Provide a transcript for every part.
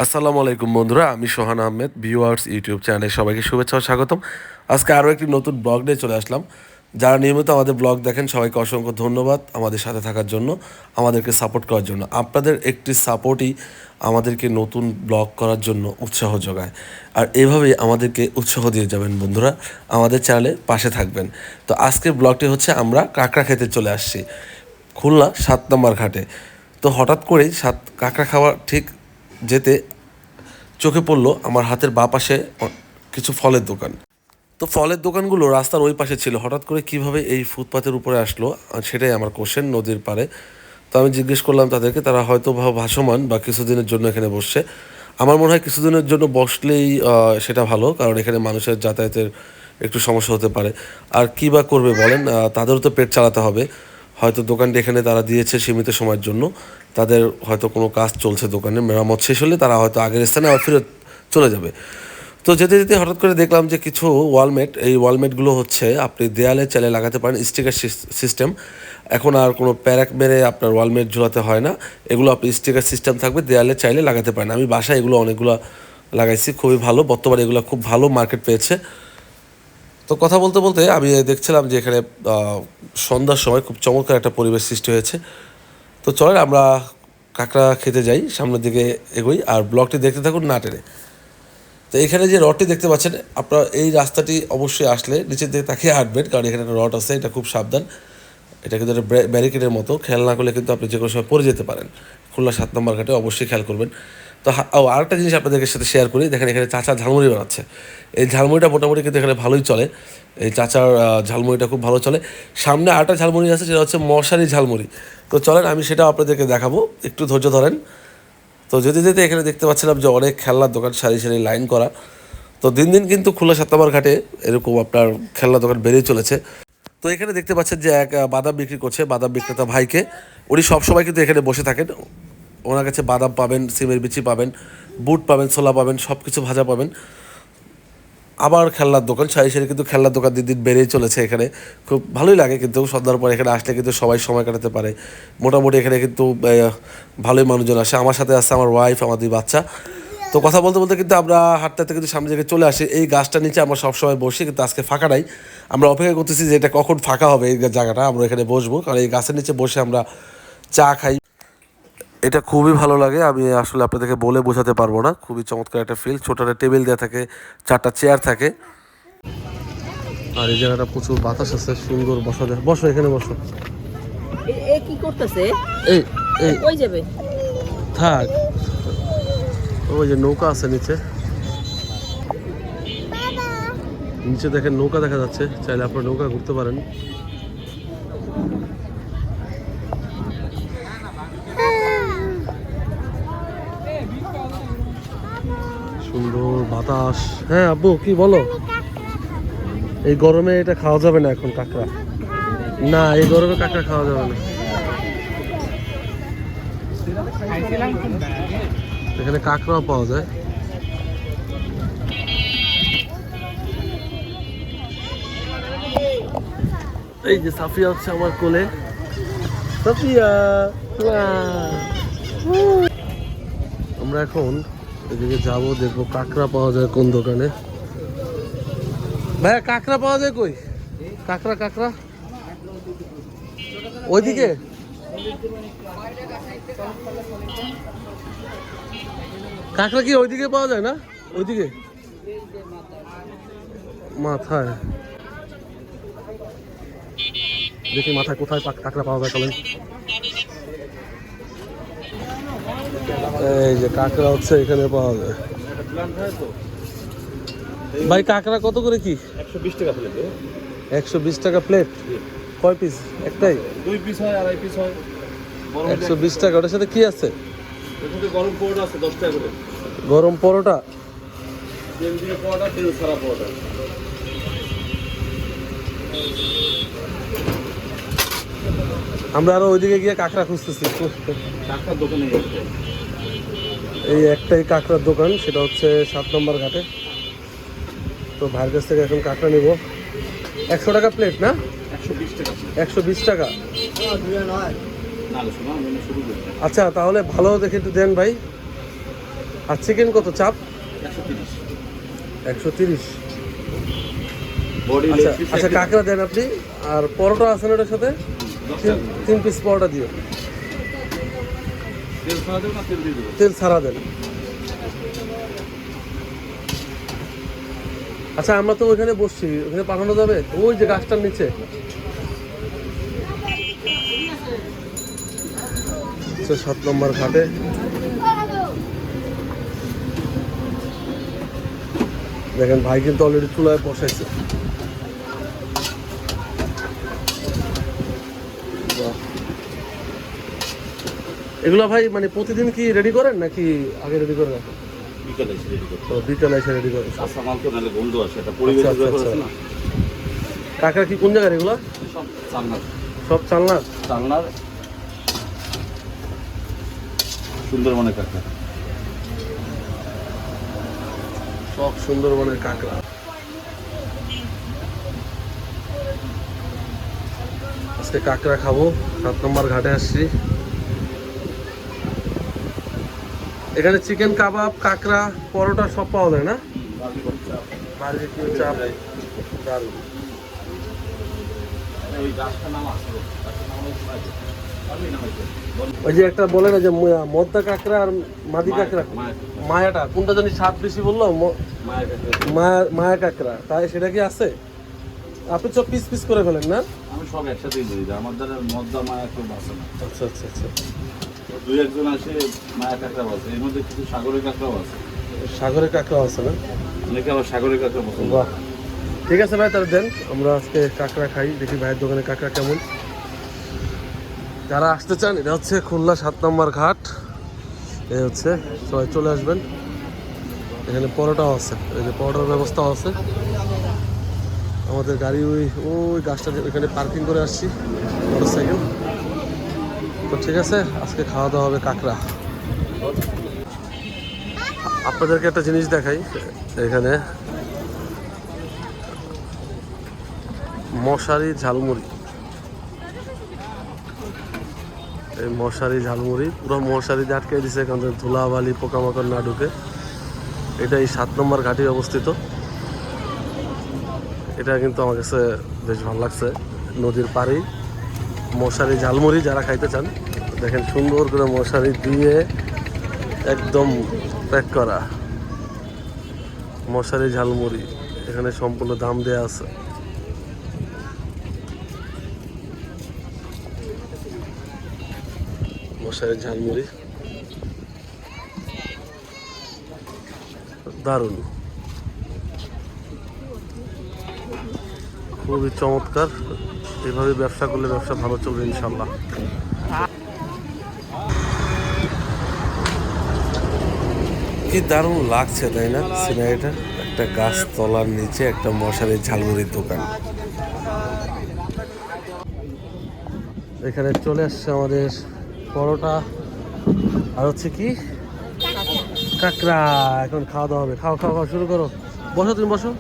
আসসালামু আলাইকুম বন্ধুরা, আমি সোহান আহমেদ, ভিউয়ার্স ইউটিউব চ্যানেলে সবাইকে শুভেচ্ছা ও স্বাগতম। আজকে আরও একটি নতুন ব্লগ নিয়ে চলে আসলাম। যারা নিয়মিত আমাদের ব্লগ দেখেন সবাইকে অসংখ্য ধন্যবাদ আমাদের সাথে থাকার জন্য, আমাদেরকে সাপোর্ট করার জন্য। আপনাদের একটি সাপোর্টই আমাদেরকে নতুন ব্লগ করার জন্য উৎসাহ যোগায়। আর এভাবেই আমাদেরকে উৎসাহ দিয়ে যাবেন বন্ধুরা, আমাদের চ্যানেলে পাশে থাকবেন। তো আজকের ব্লগটি হচ্ছে আমরা কাঁকড়া খেতে চলে আসছি খুলনা 7 নম্বর ঘাটে। তো হঠাৎ করেই কাঁকড়া খাওয়া ঠিক যেতে চোখে পড়লো আমার হাতের বাঁ পাশে কিছু ফলের দোকান। তো ফলের দোকানগুলো রাস্তার ওই পাশে ছিল, হঠাৎ করে কিভাবে এই ফুটপাতের উপরে আসলো সেটাই আমার কোশ্চেন, নদীর পাড়ে। তো আমি জিজ্ঞেস করলাম তাদেরকে, তারা হয়তো ভাসমান বা কিছুদিনের জন্য এখানে বসছে। আমার মনে হয় কিছুদিনের জন্য বসলেই সেটা ভালো, কারণ এখানে মানুষের যাতায়াতের একটু সমস্যা হতে পারে। আর কী বা করবে বলেন, তাদেরও তো পেট চালাতে হবে। হয়তো দোকানটি এখানে তারা দিয়েছে সীমিত সময়ের জন্য, তাদের হয়তো কোনো কাজ চলছে দোকানে, মেরামত শেষ হলে তারা হয়তো আগের স্থানে আবার ফিরে চলে যাবে। তো যেতে যেতে হঠাৎ করে দেখলাম যে কিছু ওয়ালমেট, এই ওয়ালমেটগুলো হচ্ছে আপনি দেয়ালে চালে লাগাতে পারেন, স্টিকার সিস্টেম। এখন আর কোনো প্যারাক মেরে আপনার ওয়ালমেট ঝুলাতে হয় না, এগুলো আপনি স্টিকার সিস্টেম থাকবে, দেয়ালে চাইলে লাগাতে পারেন। আমি বাসায় এগুলো অনেকগুলো লাগাইছি, খুবই ভালো, বর্তমানে এগুলো খুব ভালো মার্কেট পেয়েছে। তো কথা বলতে বলতে আমি দেখছিলাম যে এখানে সন্ধ্যার সময় খুব চমৎকার একটা পরিবেশ সৃষ্টি হয়েছে। তো চলেন আমরা কাঁকড়া খেতে যাই, সামনের দিকে এগোই, আর ব্লগটি দেখতে থাকুন না টেনে। তো এখানে যে রডটি দেখতে পাচ্ছেন, আপনার এই রাস্তাটি অবশ্যই আসলে নিচের দিকে তাকিয়ে হাঁটবেন, কারণ এখানে একটা রড আছে, এটা খুব সাবধান। এটা কিন্তু একটা ব্যারিকেডের মতো, খেয়াল না করলে কিন্তু আপনি যে কোনো সময় পড়ে যেতে পারেন। খুলনা 7 নম্বর ঘাটে অবশ্যই খেয়াল করবেন। তো আরেকটা জিনিস আপনাদের সাথে শেয়ার করি, দেখেন এখানে চাচা ঝালমুড়ি বানাচ্ছে। এই ঝালমুড়িটা মোটামুটি কিন্তু এখানে ভালোই চলে, এই চাচার ঝালমুড়িটা খুব ভালো চলে। সামনে আরেকটা ঝালমুড়ি আছে, সেটা হচ্ছে মশারি ঝালমুড়ি। তো চলেন আমি সেটা আপনাদেরকে দেখাবো, একটু ধৈর্য ধরেন। তো যেতে যেতে এখানে দেখতে পাচ্ছিলাম যে অনেক খেলনার দোকান সারি সারি লাইন করা। তো দিন দিন কিন্তু খুলনা 7 নম্বর ঘাটে এরকম আপনার খেলনা দোকান বেড়েই চলেছে। তো এখানে দেখতে পাচ্ছেন যে এক বাদাম বিক্রি করছে, বাদাম বিক্রেতা ভাইকে, উনি সবসময় কিন্তু এখানে বসে থাকেন। ওনার কাছে বাদাম পাবেন, সিমের বিচি পাবেন, বুট পাবেন, ছোলা পাবেন, সব কিছু ভাজা পাবেন। আবার খেলনার দোকান সারি সারি, কিন্তু খেলনার দোকান দিন দিন বেড়েই চলেছে এখানে। খুব ভালোই লাগে, কিন্তু সন্ধ্যার পর এখানে আসলে কিন্তু সবাই সময় কাটাতে পারে। মোটামুটি এখানে কিন্তু ভালোই মানুষজন আসে। আমার সাথে আসছে আমার ওয়াইফ, আমার 2 বাচ্চা। তো কথা বলতে বলতে কিন্তু আমরা হাঁটতে হাঁটতে কিন্তু সামনে দিকে চলে আসি। এই গাছটার নিচে আমরা সবসময় বসি, কিন্তু আজকে ফাঁকা নাই। আমরা অপেক্ষা করতেছি যে এটা কখন ফাঁকা হবে, এই জায়গাটা আমরা এখানে বসবো, কারণ এই গাছের নিচে বসে আমরা চা খাই। এটা খুবই ভালো লাগে, আমি আসলে আপনাদেরকে বলে বোঝাতে পারবো না, খুবই চমৎকার একটা ফিল। ছোট একটা টেবিল দেওয়া থাকে, 4টা চেয়ার থাকে, আর এই জায়গাটা প্রচুর বাতাস আছে, সুন্দর বসা যায়। বসো এখানে বসো। এ কি করতেছে? এই এই কই যাবে? থাক, ওই যে নৌকা আছে নিচে, নিচে দেখেন নৌকা দেখা যাচ্ছে, চাইলে আপনার নৌকা ঘুরতে পারেন। সুন্দর বাতাস। হ্যাঁ আব্বু, কি বলো? এই গরমে এটা খাওয়া যাবে না এখন, কাঁকড়া না, এই গরমে কাঁকড়া খাওয়া যাবে না। এখানে কাঁকড়াও পাওয়া যায়। এই যে সাফিয়া হচ্ছে আমার কোলে, সাফিয়া। আমরা এখন এদিকে যাবো, দেখবো কাঁকড়া পাওয়া যায় কোন দোকানে। ভাইয়া কাঁকড়া পাওয়া যায় কই? কাঁকড়া কাঁকড়া ওইদিকে। কাঁকড়া কি ওইদিকে পাওয়া যায় না? ওইদিকে মাথায় দেখি, মাথায় কোথায় কাঁকড়া পাওয়া যায় চলেন। এই যে কাঁকড়া হচ্ছে এখানে পাওয়া যায়। ভাই কাঁকড়া কত করে কি? 120 টাকা প্লেট। 120 টাকা প্লেট। কয় পিস? একটাই? 2 পিস হয়, আড়াই পিস হয়। 120 টাকা। ওটার সাথে কি আছে? এর সাথে গরম পরোটা আছে 10 টাকা করে। গরম পরোটা, তেল দিয়ে পরোটা, তেল ছাড়া পরোটা। আমরা আরো ওইদিকে গিয়ে কাঁকড়া খুঁজতেছি। কাঁকড়ার দোকানে গেছে। এই একটাই কাঁকড়ার দোকান, সেটা হচ্ছে 7 নম্বর ঘাটে। তো ভাইয়ের কাছ থেকে এখন কাঁকড়া নিব। 100 টাকা প্লেট না? 120 টাকা। 120 টাকা। না শোনা, আমি শুরু করি। আচ্ছা তাহলে ভালো দেখে একটু দেন ভাই। আর চিকেন কত চাপ? 130। 130। বডি আচ্ছা আচ্ছা, কাঁকড়া দেন আপনি। আর পরোটা আছে না ওটার সাথে? 3 পিস পরোটা দিও। তেল ছাড়া দেবো না তেল দিয়ে দেবো? তেল ছাড়া দেন। আচ্ছা, আমরা তো ওইখানে বসছি, ওখানে পাঠানো যাবে? ওই যে গাছটার নিচে। আচ্ছা, 7 নম্বর ঘাটে দেখেন ভাই কিন্তু অলরেডি চুলায় বসাইছে। বাহ। এগুলো ভাই মানে প্রতিদিন কি রেডি করেন নাকি আগে রেডি করে রাখেন? বিকালে এসে রেডি করতে তো বিকালে এসে রেডি করেন। কাঁচা মাল তো নাহলে গন্ধ আসে, এটা পরিবেশের আচ্ছা, ব্যাপার আচ্ছা। আছে না। কাঁকড়া কি কোন জায়গার এগুলো? সব চালনার সব চালনা? চালনার সুন্দরবনের কাঁকড়া। সব সুন্দরবনের কাঁকড়া। আজকে কাঁকড়া খাবো, 7 নম্বর ঘাটে আসছি। এখানে চিকেন কাবাব, কাঁকড়া, পরোটা সব পাওয়া যায় না? বারবিকিউ চাপ, দারুণ। ওই গাছটার নাম আছে, গাছটার নাম হচ্ছে আমি নাম হচ্ছে ওই যে একটা বলে না যে মদ্দা কাঁকড়া আর মাদি কাঁকড়া, মায়াটা কোনটা জানি স্বাদ বেশি বললো? মায়ের কাছে। মায়া কাঁকড়া, তাই সেটা কি আছে? আপনি সব পিস পিস করে ফেলেন না? আমি সব একসাথেই দিই, আমার দ্বারা মদ্দা মায়া কেউ বাসে না। আচ্ছা আচ্ছা আচ্ছা। দুই একজন আসে মায়া কাঁকড়া বাসে, এর মধ্যে কিছু সাগরের কাঁকড়াও আছে। সাগরের কাঁকড়া আছে না? অনেকে আবার সাগরের কাঁকড়া পছন্দ। বাহ, ঠিক আছে ভাই, তাহলে দেন। আমরা আজকে কাঁকড়া খাই, দেখি ভাইয়ের দোকানে কাঁকড়া কেমন। যারা আসতে চান, এটা হচ্ছে খুলনা 7 নম্বর ঘাট। এই হচ্ছে, সবাই চলে আসবেন। এখানে পরোটাও আছে, এই যে পরোটার ব্যবস্থাও আছে। আমাদের গাড়ি ওই ওই গাছটা ওইখানে পার্কিং করে আসছি, মোটর সাইকেল। তো ঠিক আছে, আজকে খাওয়া দাওয়া হবে কাঁকড়া। আপনাদেরকে একটা জিনিস দেখাই, এখানে মশারি ঝালমুড়ি। এই মশারি ঝালমুড়ি পুরো মশারিতে আটকে দিছে, কারণ ধুলাবালি পোকামাকড় না ঢুকে। এটা এই 7 নম্বর ঘাটে অবস্থিত। এটা কিন্তু আমার কাছে বেশ ভালো লাগছে, নদীর পাড়েই মশারি ঝালমুড়ি। যারা খাইতে চান, দেখেন সুন্দর করে মশারি দিয়ে একদম প্যাক করা মশারি ঝালমুড়ি। এখানে সম্পূর্ণ দাম দেয়া আছে। মশারি ঝালমুড়ি দারুণ, খুবই চমৎকার। এভাবে ব্যবসা করলে ব্যবসা ভালো চলবে ইনশাল্লাহ। কি দারুণ লাগছে তাই না সিনারিটা? একটা গাছ তলার নিচে একটা মশারির ঝালমুড়ির দোকান। এখানে চলে আসছে আমাদের পরোটা আর হচ্ছে কি কাঁকড়া। এখন খাওয়া দাওয়া হবে। খাও খাও খাওয়া শুরু করো। বসো, তুমি বসো,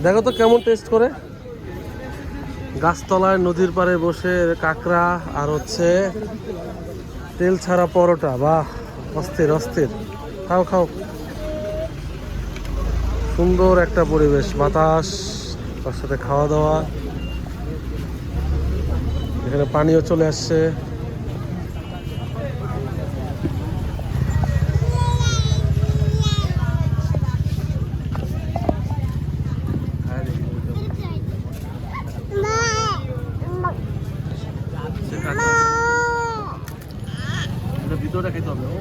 দেখো তো কেমন টেস্ট করে। গাছতলায় নদীর পাড়ে বসে কাঁকড়া আর হচ্ছে তেল ছাড়া পরোটা। বাহ, অস্থির অস্থির। খাও খাও। সুন্দর একটা পরিবেশ, বাতাস, তার সাথে খাওয়া দাওয়া। এখানে পানিও চলে আসছে। ভিতরটা খেতে হবে। ও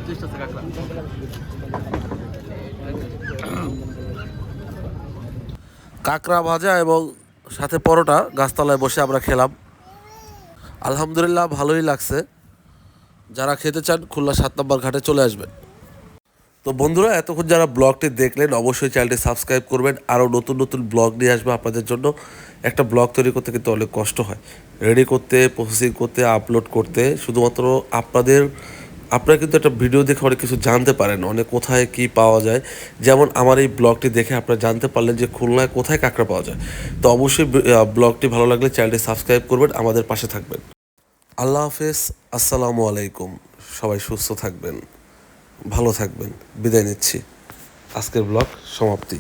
টেস্ট আছে কাঁকড়া। কাঁকড়া ভাজা এবং সাথে পরোটা গাছতলায় বসে আমরা খেলাম। আলহামদুলিল্লাহ, ভালোই লাগছে। যারা খেতে চান খুলনা 7 নম্বর ঘাটে চলে আসবেন। তো বন্ধুরা, এতক্ষণ যারা ব্লগটি দেখলেন অবশ্যই চ্যানেলটি সাবস্ক্রাইব করবেন। আরও নতুন নতুন ব্লগ নিয়ে আসবে আপনাদের জন্য। একটা ব্লগ তৈরি করতে কিন্তু অনেক কষ্ট হয়, রেডি করতে, প্রসেসিং করতে, আপলোড করতে। শুধুমাত্র আপনাদের আপনারা কিন্তু একটা ভিডিও দেখে অনেক কিছু জানতে পারেন, অনেক কোথায় কি পাওয়া যায়। যেমন আমার এই ব্লগটি দেখে আপনারা জানতে পারলেন যে খুলনায় কোথায় কাঁকড়া পাওয়া যায়। তো অবশ্যই ব্লগটি ভালো লাগলে চ্যানেলটি সাবস্ক্রাইব করবেন, আমাদের পাশে থাকবেন। আল্লাহ হাফেজ, আসসালামু আলাইকুম। সবাই সুস্থ থাকবেন, ভালো থাকবেন। বিদায় নিচ্ছি। আজকের ব্লগ সমাপ্তি।